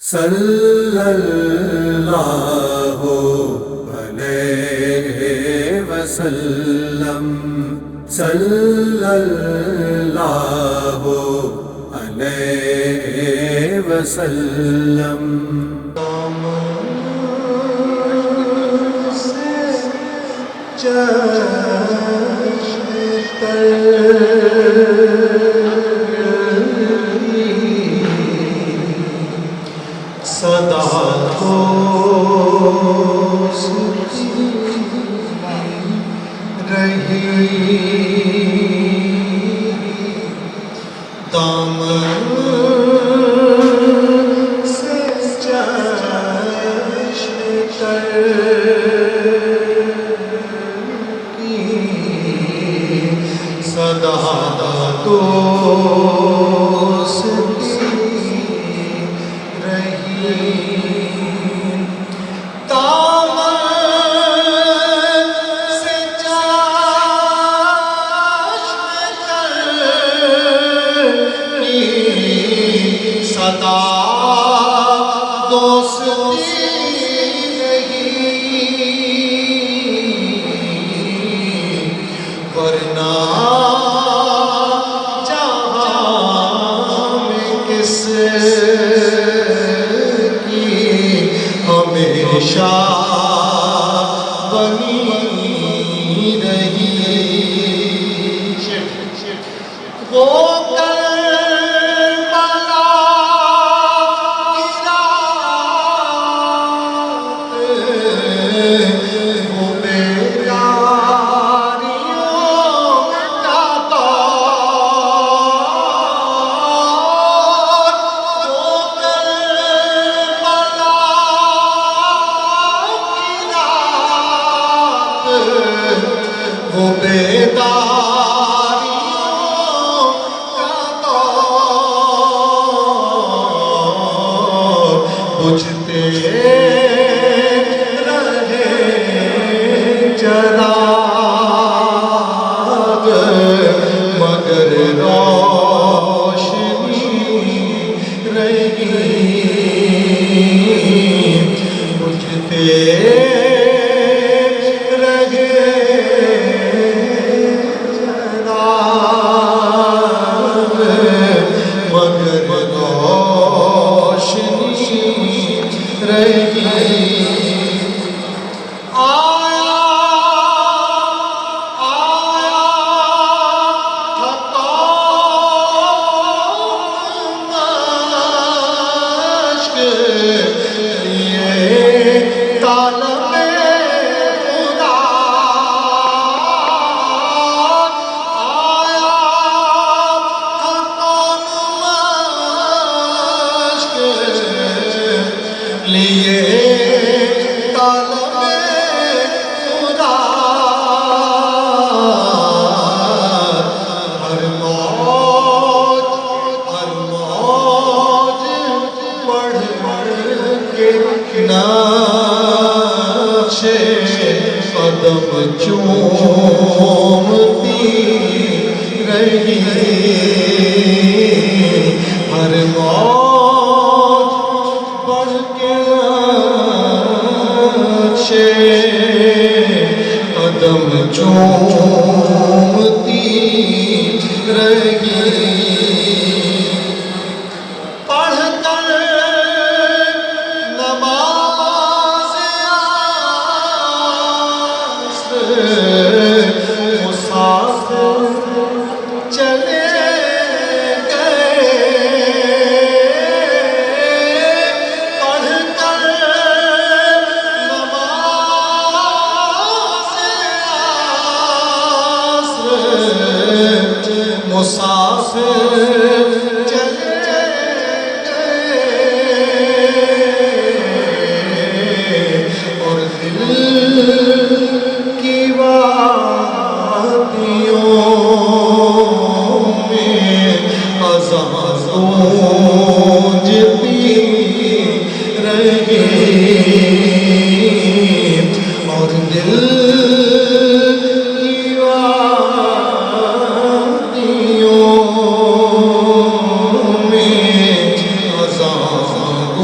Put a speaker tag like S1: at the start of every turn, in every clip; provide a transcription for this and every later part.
S1: صلی اللہ علیہ وسلم، صلی اللہ علیہ وسلم۔
S2: صدا کو سنتی رہی، دامن سے چشم تر کی صدا تو صدا دوستی نہیں، ورنہ جہاں میں کس کی ہمیشہ بنی رہی۔ وہ وہ بیداریوں کا دور بجھتے رہے چراغ، مگر روشنی رہی، بجھتے قدم چومتی رہی، ہر موج بڑھ کے نقشے قدم چومتی رہی۔ مسافر چلے گئے اور دل کی وادیوں میں اذان گونجتی رہی، اور دل میں اذان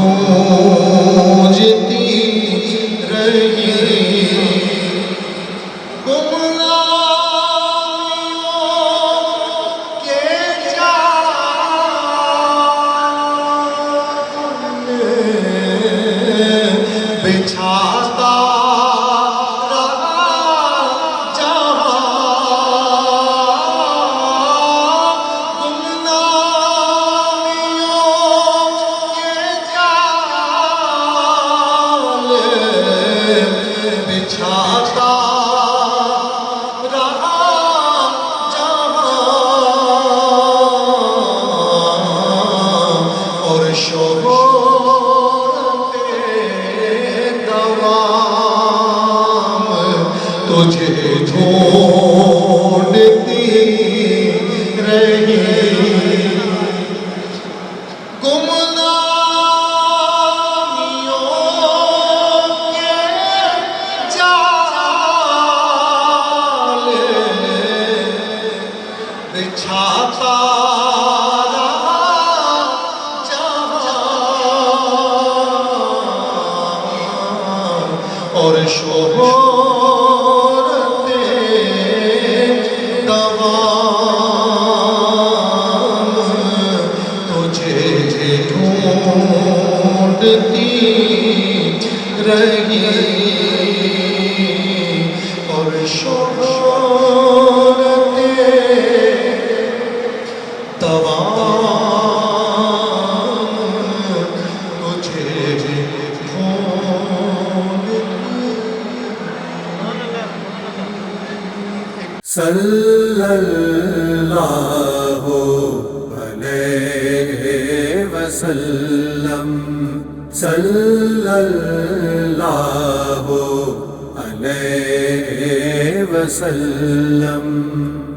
S2: ڈھونڈتی رہی گمنامیوں کے جال بچھاتا رہا جہاں اور شہرتیں دوام تجھے ڈھونڈتی رہی اور شہرتیں دوام تجھے ڈھونڈتی
S1: صلی اللہ علیہ وسلم صلی اللہ علیہ وسلم